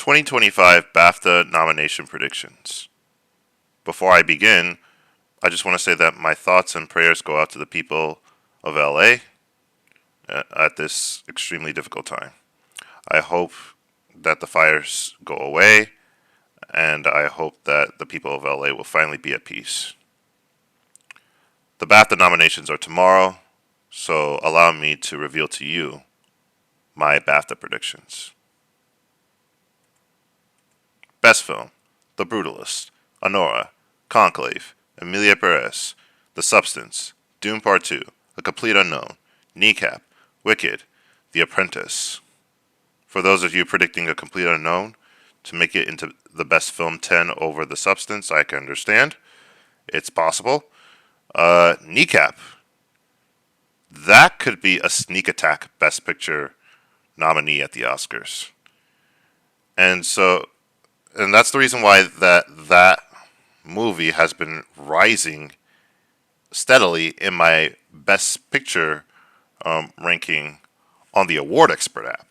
2025 BAFTA nomination predictions. Before I begin, I just want to say that my thoughts and prayers go out to the people of LA at this extremely difficult time. I hope that the fires go away, and I hope that the people of LA will finally be at peace. The BAFTA nominations are tomorrow, so allow me to reveal to you my BAFTA predictions. Best Film: The Brutalist, Honora, Conclave, Emilia Perez, The Substance, Dune Part 2, A Complete Unknown, Kneecap, Wicked, The Apprentice. For those of you predicting A Complete Unknown to make it into the Best Film 10 over The Substance, I can understand. It's possible. Kneecap. That could be a sneak attack Best Picture nominee at the Oscars. And that's the reason why that movie has been rising steadily in my Best Picture ranking on the Award Expert app.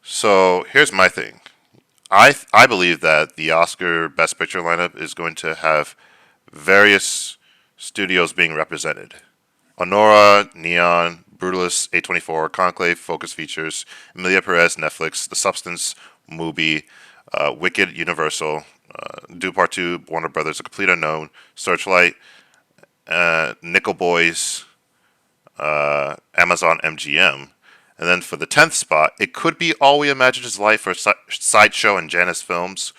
So here's my thing. I believe that the Oscar Best Picture lineup is going to have various studios being represented. Honora, Neon, Brutalist, A24, Conclave, Focus Features, Emilia Perez, Netflix, The Substance, Mubi, Wicked, Universal, Dune Part 2, Warner Brothers, A Complete Unknown, Searchlight, Nickel Boys, Amazon MGM. And then for the 10th spot, it could be All We Imagine Is Life for Sideshow and Janus Films,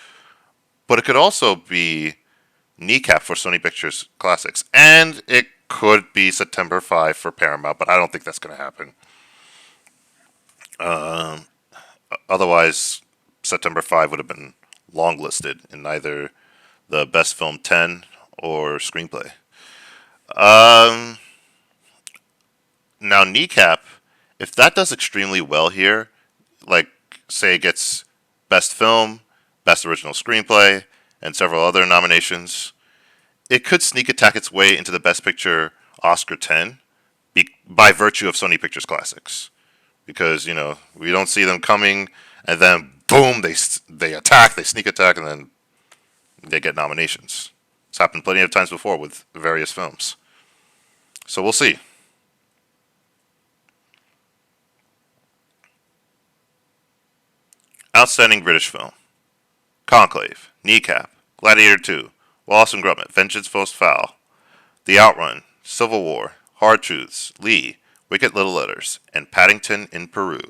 but it could also be Kneecap for Sony Pictures Classics, and it could be September 5 for Paramount, but I don't think that's going to happen. Otherwise, September 5 would have been longlisted in either the Best Film 10 or Screenplay. Now, Kneecap, if that does extremely well here, like, say it gets Best Film, Best Original Screenplay, and several other nominations, it could sneak attack its way into the Best Picture Oscar 10 by virtue of Sony Pictures Classics. Because, we don't see them coming, and then, boom, they attack, they sneak attack, and then they get nominations. It's happened plenty of times before with various films. So we'll see. Outstanding British Film: Conclave, Kneecap, Gladiator 2, Wallace and Gromit, Vengeance Most Foul, The Outrun, Civil War, Hard Truths, Lee, Wicked Little Letters, and Paddington in Peru.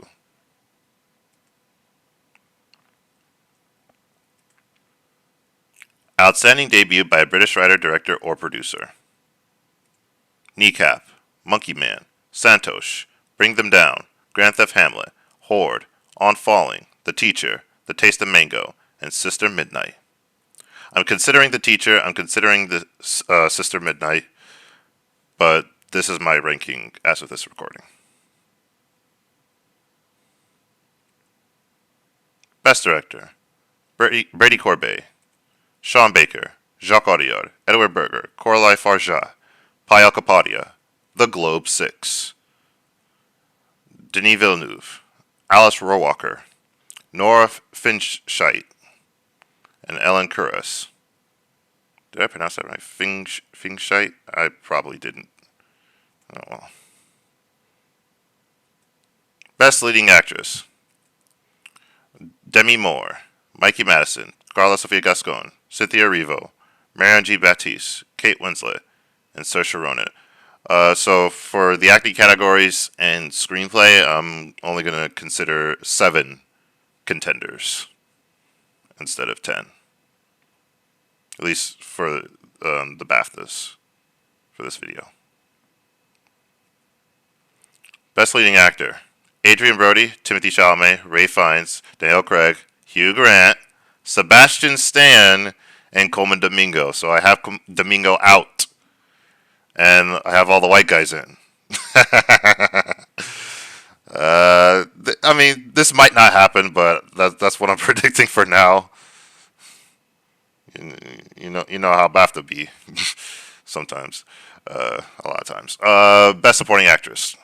Outstanding Debut by a British Writer, Director, or Producer: Kneecap, Monkey Man, Santosh, Bring Them Down, Grand Theft Hamlet, Horde, On Falling, The Teacher, The Taste of Mango, and Sister Midnight. I'm considering The Teacher, I'm considering the Sister Midnight, but this is my ranking as of this recording. Best Director: Brady Corbet, Sean Baker, Jacques Audiard, Edward Berger, Coralie Farjat, Payal Kapadia, The Globe 6, Denis Villeneuve, Alice Rohrwacher, Nora Finchscheit, and Ellen Kuras. Did I pronounce that right? Finchscheit? I probably didn't. Oh well. Best Leading Actress: Demi Moore, Mikey Madison, Carla Sofia Gascon, Cynthia Erivo, Marianne G. Baptiste, Kate Winslet, and Saoirse Ronan. So for the acting categories and screenplay, I'm only going to consider 7 contenders instead of 10. At least for the BAFTAs for this video. Best Leading Actor: Adrian Brody, Timothy Chalamet, Ray Fiennes, Daniel Craig, Hugh Grant, Sebastian Stan, and Coleman Domingo. So I have Domingo out, and I have all the white guys in. This might not happen, but that's what I'm predicting for now. You know how BAFTA be sometimes, a lot of times. Best Supporting Actress: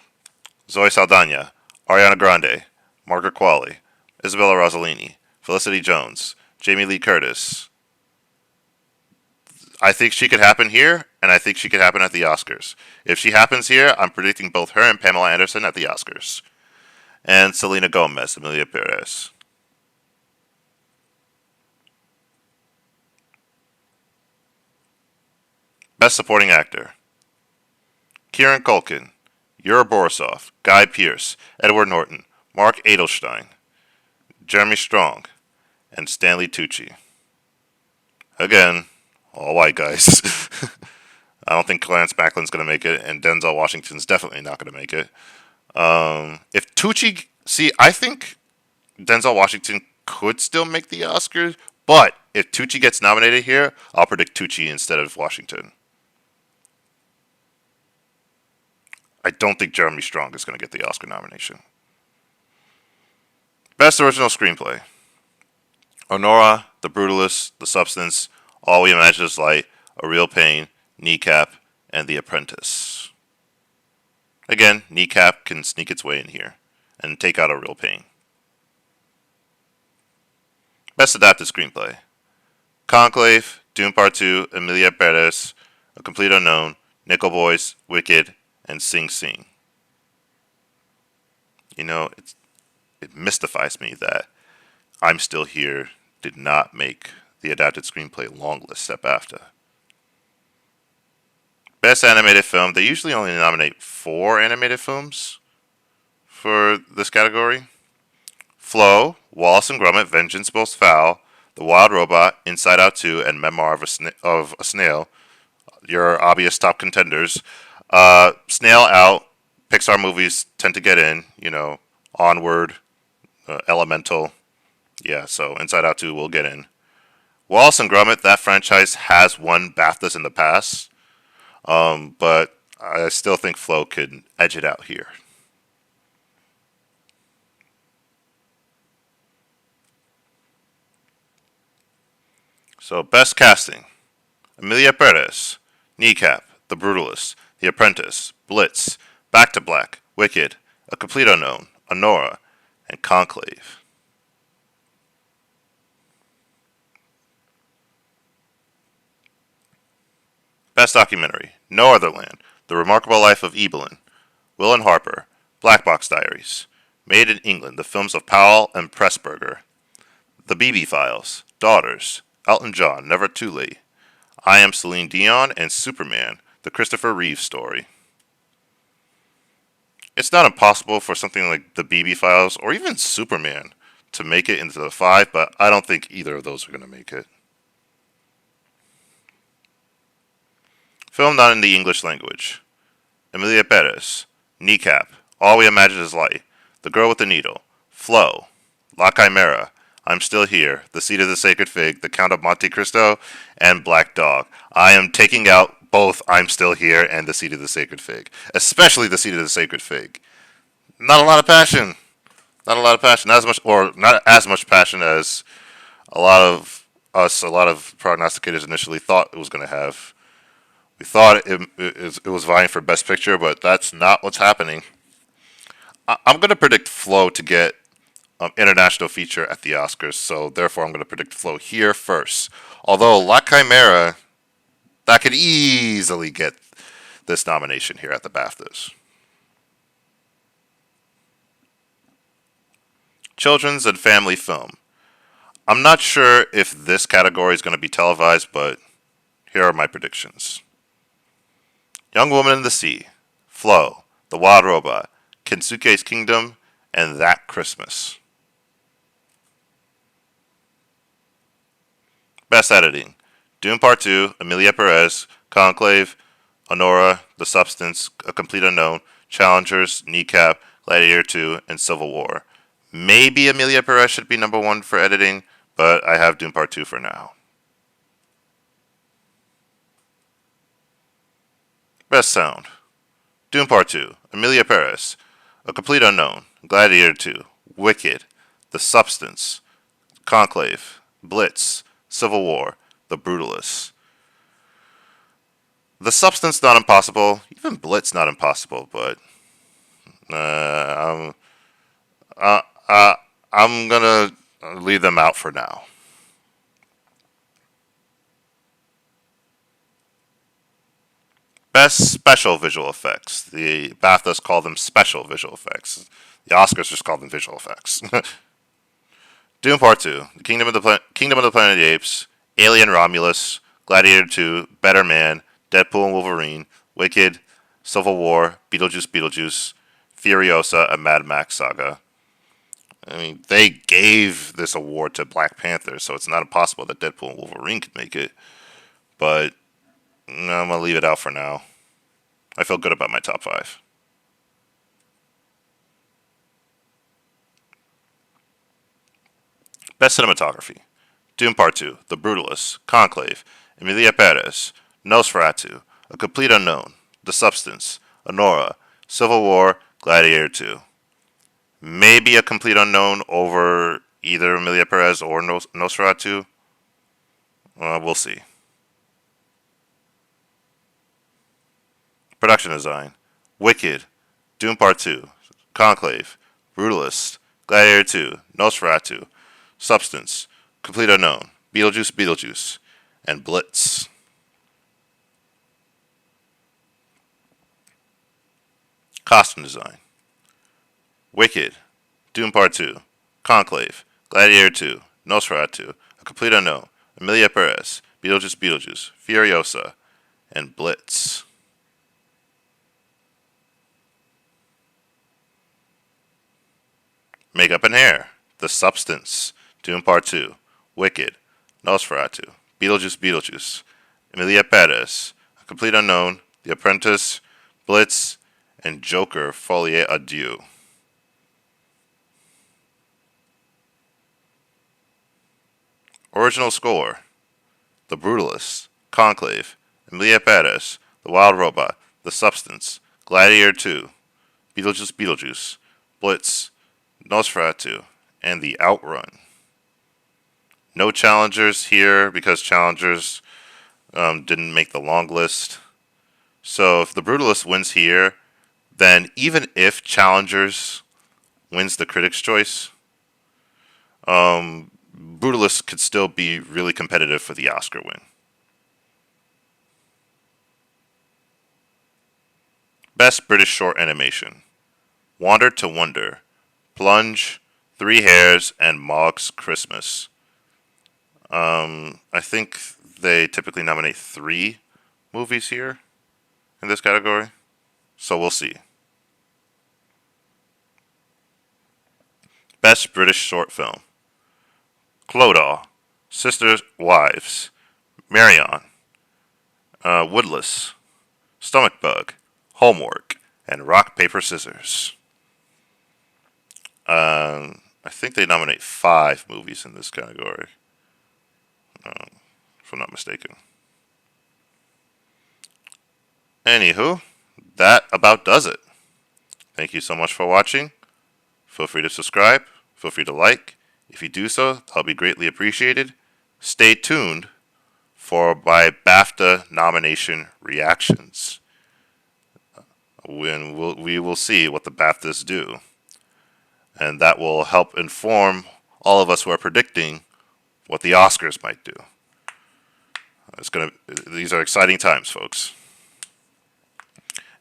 Zoe Saldana, Ariana Grande, Margaret Qualley, Isabella Rossellini, Felicity Jones, Jamie Lee Curtis. I think she could happen here, and I think she could happen at the Oscars. If she happens here, I'm predicting both her and Pamela Anderson at the Oscars. And Selena Gomez, Emilia Perez. Best Supporting Actor. Kieran Culkin, Yuri Borisov, Guy Pearce, Edward Norton, Mark Edelstein, Jeremy Strong, and Stanley Tucci. Again, all white guys. I don't think Clarence Macklin's going to make it, and Denzel Washington's definitely not going to make it. If Tucci, see, I think Denzel Washington could still make the Oscars, but if Tucci gets nominated here, I'll predict Tucci instead of Washington. I don't think Jeremy Strong is going to get the Oscar nomination. Best Original Screenplay. Honora, The Brutalist, The Substance, All We Imagine Is Light, A Real Pain, Kneecap, and The Apprentice. Again, Kneecap can sneak its way in here and take out A Real Pain. Best Adapted Screenplay. Conclave, Dune Part 2, Emilia Perez, A Complete Unknown, Nickel Boys, Wicked, and Sing Sing. You know, it mystifies me that I'm Still Here did not make the Adapted Screenplay long list at BAFTA. Best Animated Film. They usually only nominate 4 animated films for this category. Flow, Wallace and Gromit, Vengeance Most Foul, The Wild Robot, Inside Out 2, and Memoir of a Snail. Your obvious top contenders. Snail out. Pixar movies tend to get in. Onward, Elemental. Yeah, so Inside Out 2 will get in. Wallace and Gromit, that franchise has won BAFTAs in the past. But I still think Flow could edge it out here. So, best casting. Emilia Perez, Kneecap, The Brutalist, The Apprentice, Blitz, Back to Black, Wicked, A Complete Unknown, Honora, and Conclave. Best Documentary. No Other Land, The Remarkable Life of Evelyn, Will and Harper, Black Box Diaries, Made in England, The Films of Powell and Pressburger, The BB Files, Daughters, Elton John, Never Too Late, I Am Celine Dion, and Superman, The Christopher Reeve Story. It's not impossible for something like The BB Files or even Superman to make it into the 5, but I don't think either of those are going to make it. Film not in the English language. Emilia Perez, Kneecap, All We Imagine Is Light, The Girl with the Needle, Flow, La Chimera, I'm Still Here, The Seed of the Sacred Fig, The Count of Monte Cristo, and Black Dog. I am taking out both I'm Still Here and The Seed of the Sacred Fig, especially The Seed of the Sacred Fig. Not a lot of passion. Not a lot of passion. Not as much passion as a lot of prognosticators initially thought it was going to have. We thought it was vying for Best Picture, but that's not what's happening. I'm going to predict Flow to get international feature at the Oscars, so therefore I'm going to predict Flow here first. Although La Chimera, that could easily get this nomination here at the BAFTAs. Children's and Family Film. I'm not sure if this category is going to be televised, but here are my predictions. Young Woman in the Sea, Flow, The Wild Robot, Kensuke's Kingdom, and That Christmas. Best Editing. Dune Part 2, Emilia Perez, Conclave, Honora, The Substance, A Complete Unknown, Challengers, Kneecap, Gladiator 2, and Civil War. Maybe Emilia Perez should be number 1 for editing, but I have Dune Part 2 for now. Best Sound. Dune Part 2, Emilia Perez, A Complete Unknown, Gladiator 2, Wicked, The Substance, Conclave, Blitz, Civil War, The Brutalist. The Substance not impossible, even Blitz not impossible, but I'm gonna leave them out for now. Best special visual effects. The BAFTAs call them special visual effects. The Oscars just call them visual effects. Doom Part 2, The Kingdom of the Planet of the Apes, Alien Romulus, Gladiator 2, Better Man, Deadpool and Wolverine, Wicked, Civil War, Beetlejuice, Furiosa, and Mad Max Saga. I mean, they gave this award to Black Panther, so it's not impossible that Deadpool and Wolverine could make it. But no, I'm going to leave it out for now. I feel good about my top 5. Best Cinematography. Doom Part 2, The Brutalist, Conclave, Emilia Perez, Nosferatu, A Complete Unknown, The Substance, Honora, Civil War, Gladiator 2. Maybe A Complete Unknown over either Emilia Perez or Nosferatu. We'll see. Production Design. Wicked, Doom Part 2, Conclave, Brutalist, Gladiator 2, Nosferatu, Substance, Complete Unknown, Beetlejuice, and Blitz. Costume Design. Wicked, Doom Part 2, Conclave, Gladiator 2, Nosferatu, A Complete Unknown, Emilia Perez, Beetlejuice, Furiosa, and Blitz. Makeup and Hair. The Substance, Doom Part 2, Wicked, Nosferatu, Beetlejuice, Emilia Perez, A Complete Unknown, The Apprentice, Blitz, and Joker Folie à Deux. Original Score. The Brutalist, Conclave, Emilia Perez, The Wild Robot, The Substance, Gladiator 2, Beetlejuice, Blitz, Nosferatu, and The Outrun. No challengers here because challengers didn't make the long list. So if The Brutalist wins here, then even if challengers wins the Critics' Choice, Brutalist could still be really competitive for the Oscar win. Best British Short Animation. Wander to Wonder, Plunge, Three Hairs, and Mog's Christmas. I think they typically nominate 3 movies here in this category, so we'll see. Best British Short Film. Clodagh, Sisters Wives, Marion, Woodless, Stomach Bug, Homework, and Rock, Paper, Scissors. I think they nominate 5 movies in this category, if I'm not mistaken. Anywho, that about does it. Thank you so much for watching. Feel free to subscribe. Feel free to like. If you do so, that'll be greatly appreciated. Stay tuned for my BAFTA nomination reactions. We will see what the BAFTAs do. And that will help inform all of us who are predicting what the Oscars might do. These are exciting times, folks.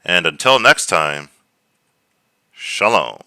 And until next time, shalom.